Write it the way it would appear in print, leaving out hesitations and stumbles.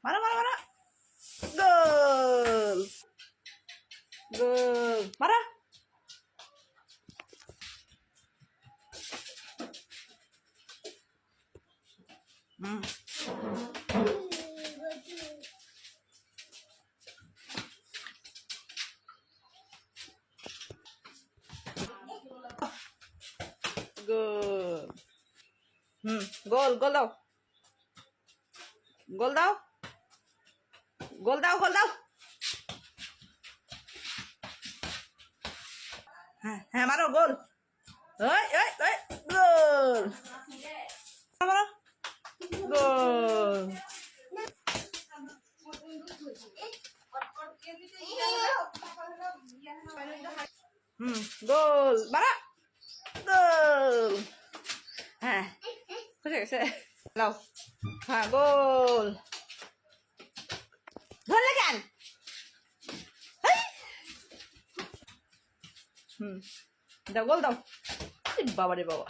মারো মারো মারো গোল গোল মারো গোল গোল গোল দাও গোল দাও গোল দাও গোল দাও হ্যাঁ হ্যাঁ মারো গোল ওই ওই ওই গোল মারো গোল গোল মারো গোল হ্যাঁ খুশি গেছে লাও হ্যাঁ গোল ধরলে কেন দাও গোল দাও বাবা রে বাবা